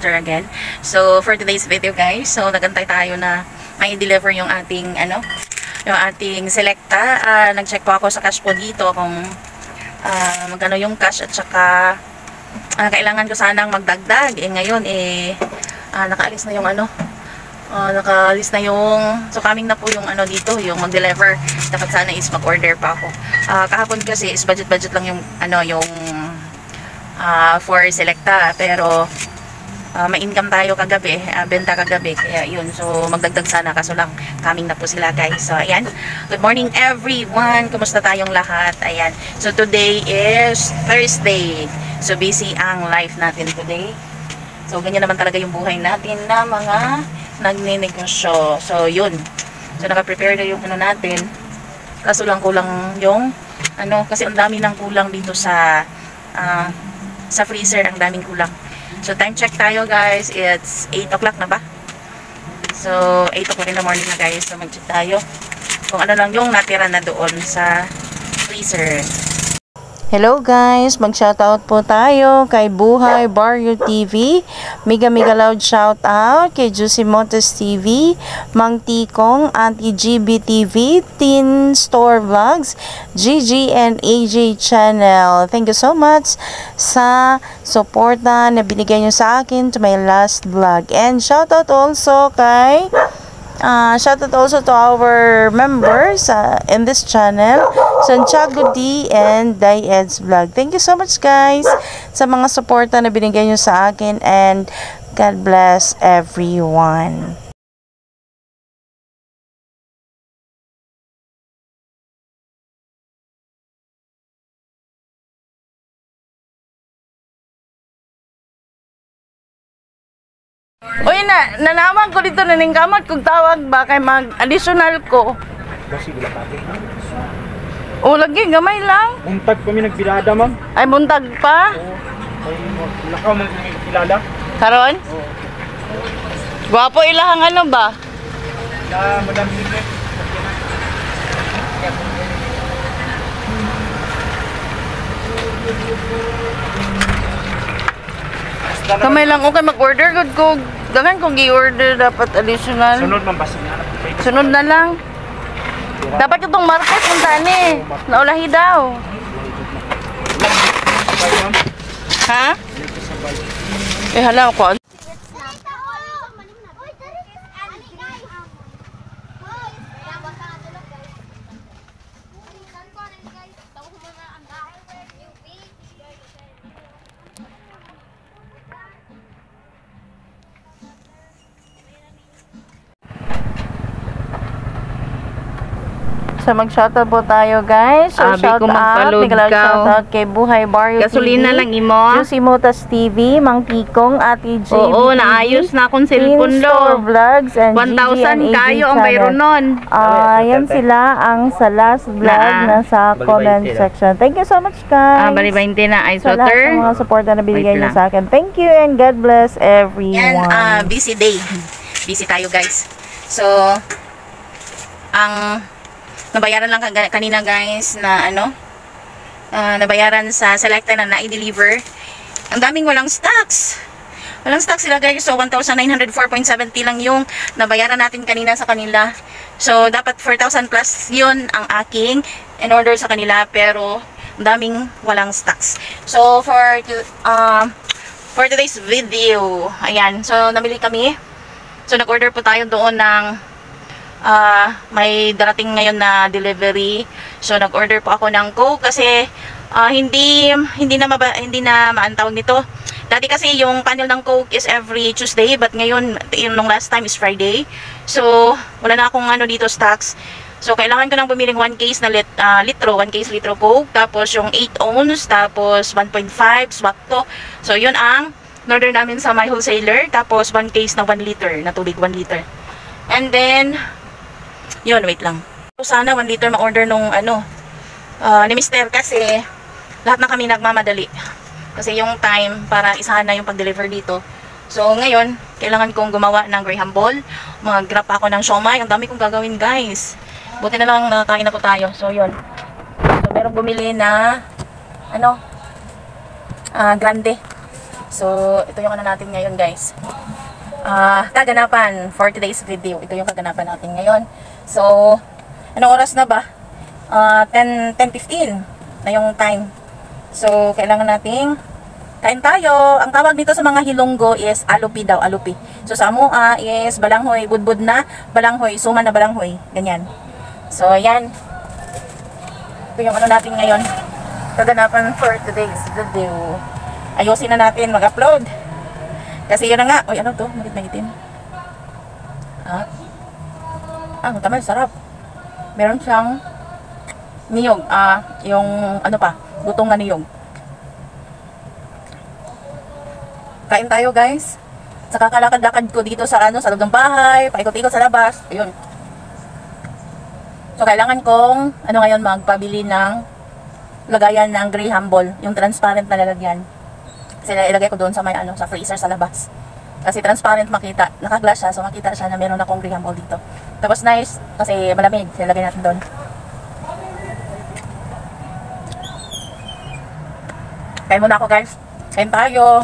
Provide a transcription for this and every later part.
sister again. So, for today's video guys, so nagantay tayo na may deliver yung ating, yung ating Selecta. Nag-check po ako sa cash po dito kung magkano yung cash at saka kailangan ko sanang magdagdag. Ngayon, nakaalis na yung nakaalis na yung, so coming na po yung dito, yung mag-deliver. Dapat sana is mag-order pa ako. Kahapon kasi is budget lang yung for Selecta, pero may income tayo kagabi, benta kagabi, kaya yun, so magdagdag sana, kaso lang coming na po sila guys. So ayan, good morning everyone, kumusta tayong lahat? Ayan, so today is Thursday, so busy ang life natin today. So ganyan naman talaga yung buhay natin na mga nagninegosyo. So yun, so naka-prepare na yung natin, kaso lang kulang yung kasi ang dami nang kulang dito sa freezer, ang daming kulang. So time check tayo guys, it's 8 o'clock na ba? So 8 o'clock in the morning na guys, so mag-check tayo kung ano lang yung natira na doon sa freezer. Hello guys, mag-shoutout po tayo kay Buhay Barrio TV, mega loud shoutout kay Juicy Motos TV, Mang Tikong, Auntie GB TV, Teen Store Vlogs, GG and AJ Channel. Thank you so much sa suporta na binigay nyo sa akin to my last vlog. And shoutout also kay shoutout also to our members in this channel, Santiago D and Died's Vlog. Thank you so much guys sa mga suporta na binigay nyo sa akin, and God bless everyone. Uy, nanaman ko dito naning kamot kung tawag ba kay mag-additional ko. O lagi, gamay lang. Buntag pa mi nagbilada, ma'am. Ay, buntag pa? Oo. Lakaw man nagbilada. Karon? Oo. Gwapo ilahang ba? Madam Libre. Kamay lang okay mag-order good ko. Dagan kung i-order dapat additional. Sunod man basig na. Sunod na lang. Dapat itong market kung tani. Naulahi daw. Ha? Hala ko. So mag-shoutout po tayo guys. So shoutout kay Buhay Barrio Gasolina TV, lang imo. Juicy Motos TV, Mang Tikong, Ate J. Oo, naayos na akong cellphone Store Vlogs, and 1,000 kayo ang bayro nun. Yan sila ang sa last vlog na sa comment section. Thank you so much guys. Bali 20 na ice water. Sa lahat ng mga support na nabibigay niyo sa akin. Thank you and God bless everyone. Yan, busy day. Busy tayo guys. So, ang nabayaran lang kanina guys na nabayaran sa Selecta na na-deliver. Ang daming walang stocks. Walang stocks sila guys. So 1,904.70 lang yung nabayaran natin kanina sa kanila. So dapat 4,000 plus yun ang aking in order sa kanila, pero ang daming walang stocks. So for today's video, ayan. So namili kami. So nag-order po tayo doon ng may darating ngayon na delivery. So nag-order po ako ng Coke kasi hindi na maantawag nito. Dati kasi yung panel ng Coke is every Tuesday, but ngayon yung last time is Friday. So wala na akong dito stocks. So kailangan ko nang bumiling 1 case na litro Coke, tapos yung 8 ounce, tapos 1.5 swakto. So yun ang order namin sa my wholesaler, tapos 1 case na 1 liter na tubig, 1 liter. And then yun, wait lang. Sana 1 liter ma-order nung ni Mister, kasi lahat na kami nagmamadali. Kasi yung time para isahan na yung pag-deliver dito. So ngayon, kailangan kong gumawa ng graham ball. Mag-grab ako ng siomai. Ang dami kong gagawin guys. Buti na lang nakakain na po tayo. So yun. So meron bumili na grande. So, ito yung ano natin ngayon, guys. Kaganapan for today's video. Ito yung kaganapan natin ngayon. So, anong oras na ba? 10:15 na yung time. So, kailangan nating kain tayo. Ang tawag dito sa mga hilonggo is alupi daw, alupi. So, sa Amua is balanghoy, budbud na balanghoy, suman na balanghoy. Ganyan. So, ayan. Ito yung ano natin ngayon. Kaganapan for today's video. Ayusin na natin mag-upload. Kasi yun na nga. Uy, ano to? Malit na itim. Tamal, sarap. Meron siyang niyog. Yung ano pa, lutong na niyog. Kain tayo, guys. Sa kakalakad-lakad ko dito sa sa loob ng bahay, paikot-ikot sa labas. Ayun. So, kailangan kong, ngayon, magpabili ng lagayan ng Graham Ball. Yung transparent na lalagyan. Kasi ilagay ko doon sa may, sa freezer sa labas. Kasi transparent makita. Naka-glass siya, so makita siya na meron akong Graham Ball dito. Tapos nice, kasi malamig. Ilagay natin doon. Kain muna ako, guys. Kain tayo.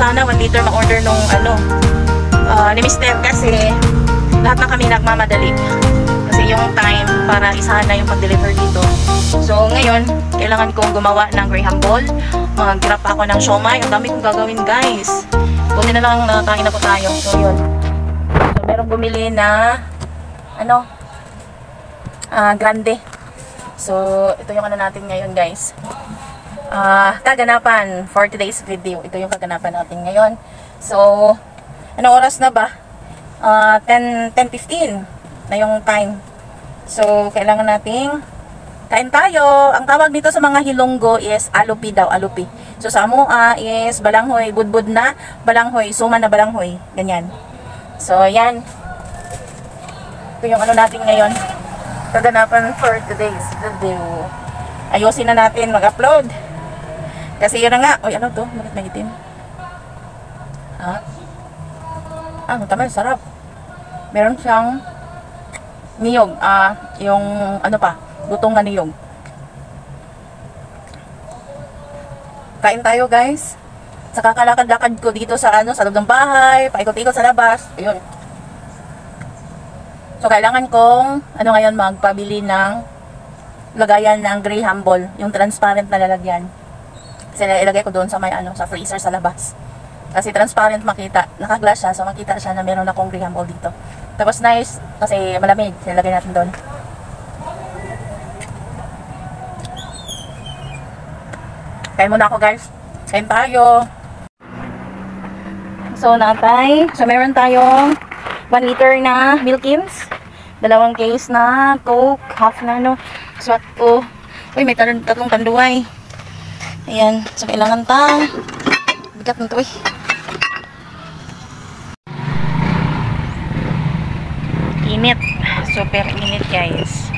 Sana 1 liter ma-order nung ni Mr. kasi lahat na kami nagmamadali. Kasi yung time para isahan na yung pag-deliver dito. So ngayon, kailangan kong gumawa ng Graham Ball. Mag-grab ako ng siomai. Ang dami kong gagawin, guys. Buti na lang nakain na po tayo. So yun. So merong bumili na grande. So ito yung natin ngayon, guys. Kaganapan for today's video. Ito yung kaganapan natin ngayon. So, anong oras na ba? 10:15 na yung time. So, kailangan nating kain tayo. Ang tawag dito sa mga hilonggo is alupi daw, alupi. So, sa Amua is balanghoy, budbud na balanghoy, suman na balanghoy. Ganyan. So, ayan. Ito yung natin ngayon. Kaganapan for today's video. Ayusin na natin mag-upload. Kasi yun na nga. Uy, ano to? Bakit may itim? Tamal, sarap. Meron siyang niyog. Yung pa, lutong na niyog. Kain tayo, guys. Sa kakalakad-lakad ko dito sa sa loob ng bahay, paikot-ikot sa labas. Ayun. So, kailangan kong, ngayon, magpabili ng lagayan ng Graham Ball. Yung transparent na lalagyan. Kasi ilagay ko doon sa may sa freezer sa labas. Kasi transparent makita. Naka-glass siya, so makita siya na meron akong Graham Ball dito. Tapos nice, kasi malamig. Ilagay natin doon. Kain muna ako, guys. Kain tayo. So, so meron tayong 1 liter na Milkins. 2 case na Coke. Half na swat ko. Uy, may tatlong tanduay. Ayan. So, kailangan bigat na ito peso per minute, guys.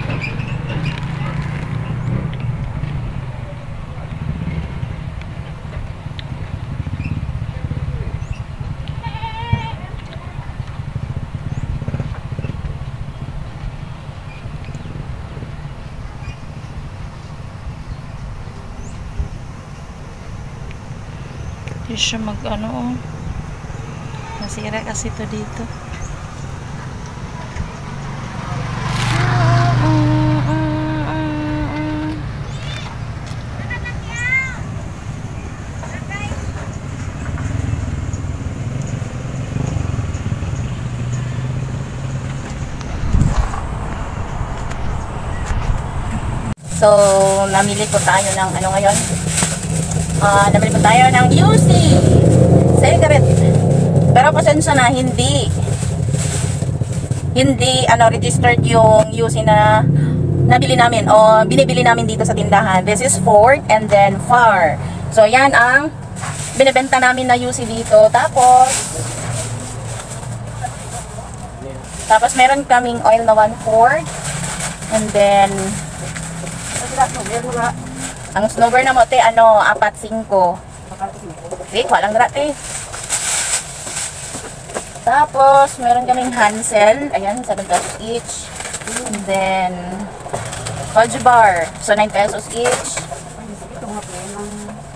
Hindi siya mag-ano, nasira kasi ito dito. So, namili po tayo ng ano ngayon? Namili po tayo ng UC cigarette. Pero pasensya na, hindi registered yung UC na nabili namin o binibili namin dito sa tindahan. This is Ford and then Far. So, yan ang binibenta namin na UC dito. Tapos meron kaming oil na 1/4 and then ang snowbird na mo, te, 4-5. Te, walang dra, te. Tapos, meron kaming Hansel. Ayan, 7 pesos each. And then, Fudge Bar. So, 9 pesos each.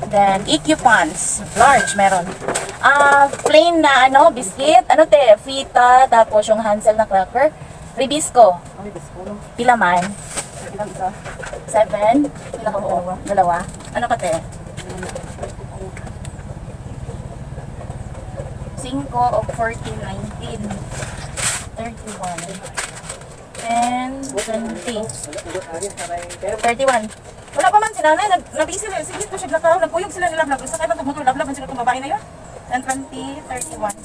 Then, EQ Pants. Large, meron. Plain na, biscuit. Te, Fita. Tapos, yung Hansel na cracker. Ribisco. Pila man? 7. Pila ko? Dalawa. Ano ka, te? 5 of 14, 19, 31, 10, 20, 31. Wala pa man si nanay, nabisi sila, sige ito siya glakaw, nagpuyog sila nila vlog. Isa kayo magmotor, lablab sila itong babae na yun. 10, 20, 31.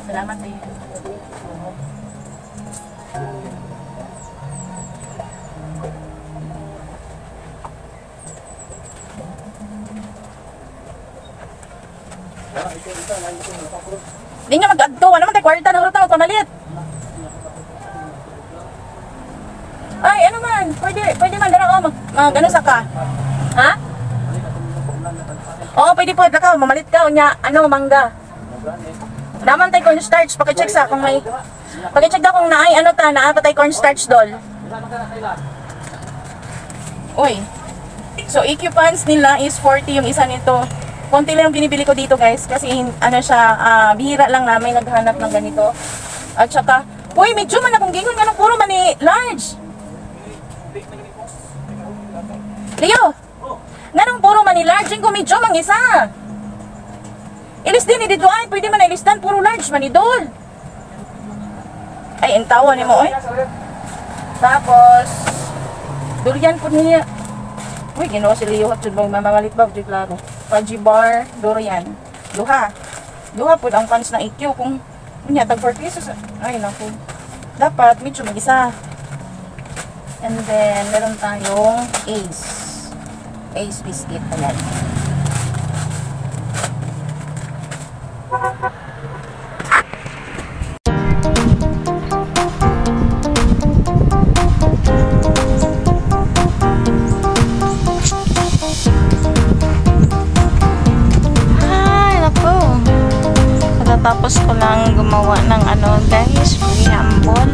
Salamat tayo. Hindi nga mag-agto. Ano man tayo kwarta na hurot na magpamalit. Ay, ano man. Pwede man. Dara mag-ano sa ka. Ha? Oo, pwede po. Daka, mamalit ka. Unya, mangga. Daman tayo cornstarch. Pakicheck sa kung may... Pakicheck daw kung naay, naapa tayo cornstarch dol. Uy. So, EQ pants nila is 40 yung isa nito. Konti lang yung binibili ko dito, guys, kasi bihira lang na may naghanap ng ganito. At saka, uy, medyo man akong gingon, nga puro man large. Leo, nga puro man large, yung medyo mang isa. Ilis din, dito ay, pwede man na ilistan, puro large man idol. Ay, intawa ni mo, Tapos, durian po niya. Uy, ginawa si Leo at may mamamalit ba? Klaro. Fudgy bar, durian. Duha po ang pants na EQ. Kung tag 4 pesos. Ay, naku. Dapat, medyo mag-isa. And then, meron tayong Ace biscuit. Ayan. Tapos ko lang gumawa ng guys, preamble.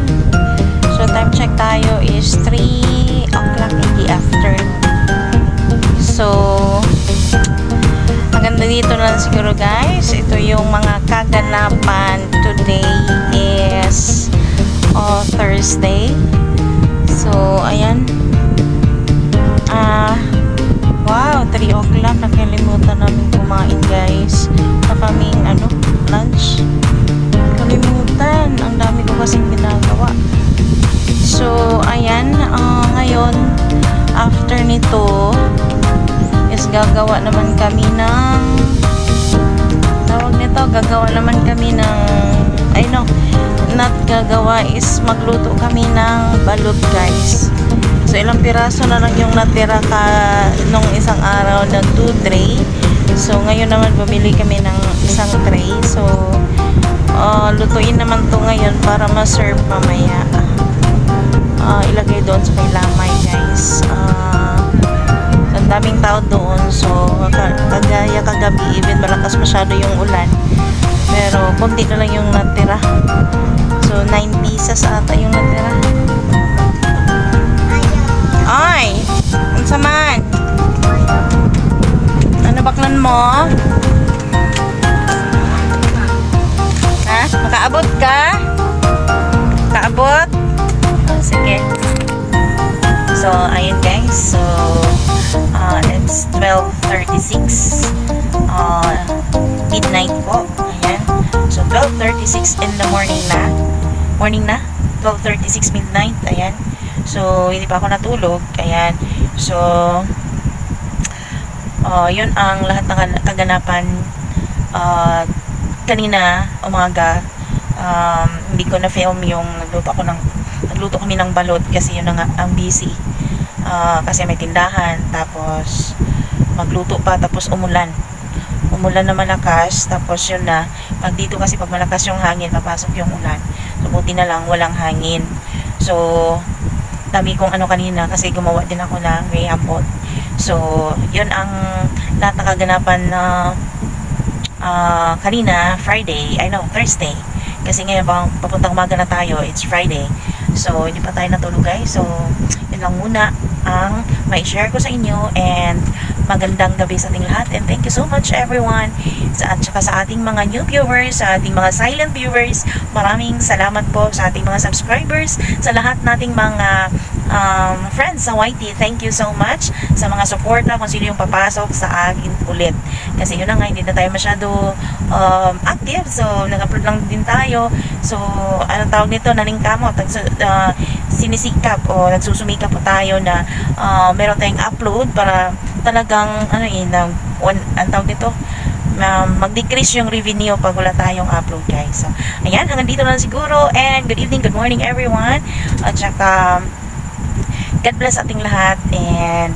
So time check tayo is 3 o'clock in the afternoon. So maganda dito na siguro, guys. Ito yung mga kaganapan. Today is Thursday. So ayan. Wow, 3 o'clock. Nakalimutan namin kumain, guys. Na kaming lunch. Kalimutan. Ang dami ko kasing ginagawa. So, ayan. Ngayon, after nito, is gagawa naman kami ng gagawa naman kami ng not gagawa is magluto kami ng balut, guys. So, ilang piraso na lang yung natira nung isang araw na 2 tray. So, ngayon naman bumili kami ng isang tray. So, lutuin naman to ngayon para ma-serve mamaya. ilagay doon sa may lamay, guys. Ang daming tao doon. So, kagaya kagabi, even malakas masyado yung ulan. Pero, konti na lang yung natira. So, 9 pieces ata yung natira. Ay! Ang saman! Ano baklan mo? Ha? Makaabot ka? Kaabot? Oh, sige. So, ayun guys. So, it's 12:36. Midnight po. Ayan. So, 12:36 in the morning na. Morning na? 12:36 midnight. Ayan. So, hindi pa ako natulog. Ayan. So, yun ang lahat ng kaganapan kanina umaga. Hindi ko na film yung nagluto kami ng balot kasi yun ang busy. Kasi may tindahan, tapos magluto pa, tapos umulan na malakas, tapos yun na, pag dito kasi pag malakas yung hangin, papasok yung ulan. So, buti na lang walang hangin. So, dami kong kanina kasi gumawa din ako ng rehambot. So, yun ang lahat ng kaganapan na kanina, Thursday. Kasi ngayon, papuntang umaga na tayo, it's Friday. So, hindi pa tayo natulog guys. So, yun lang muna ang may share ko sa inyo, and magandang gabi sa ating lahat, and thank you so much everyone, at saka sa ating mga new viewers, sa ating mga silent viewers. Maraming salamat po sa ating mga subscribers, sa lahat nating mga friends sa YT. Thank you so much sa mga suporta kung sino yung papasok sa akin ulit, kasi yun na nga, hindi na tayo masyado active. So, nag-upload lang din tayo. So, anong tawag nito, naningkamot, sinisikap o nagsusumikap po tayo na meron tayong upload para talagang ang tawag nito, mag-decrease yung revenue pag wala tayong upload guys. So, ayan, hanggang dito lang siguro, and good evening, good morning everyone, at saka God bless ating lahat, and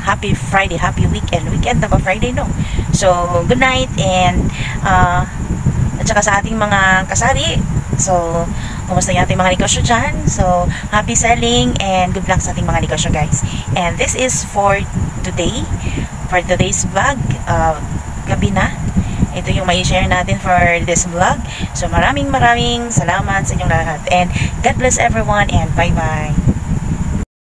happy Friday, happy weekend na ba Friday, no? So, good night, and at saka sa ating mga kasari, so, kumusta yung ating mga negosyo dyan? So, happy selling, and good luck sa ating mga negosyo guys. And this is for today, for today's vlog. Gabi na. Ito yung may share natin for this vlog. So, maraming salamat sa inyong lahat, and God bless everyone, and bye bye.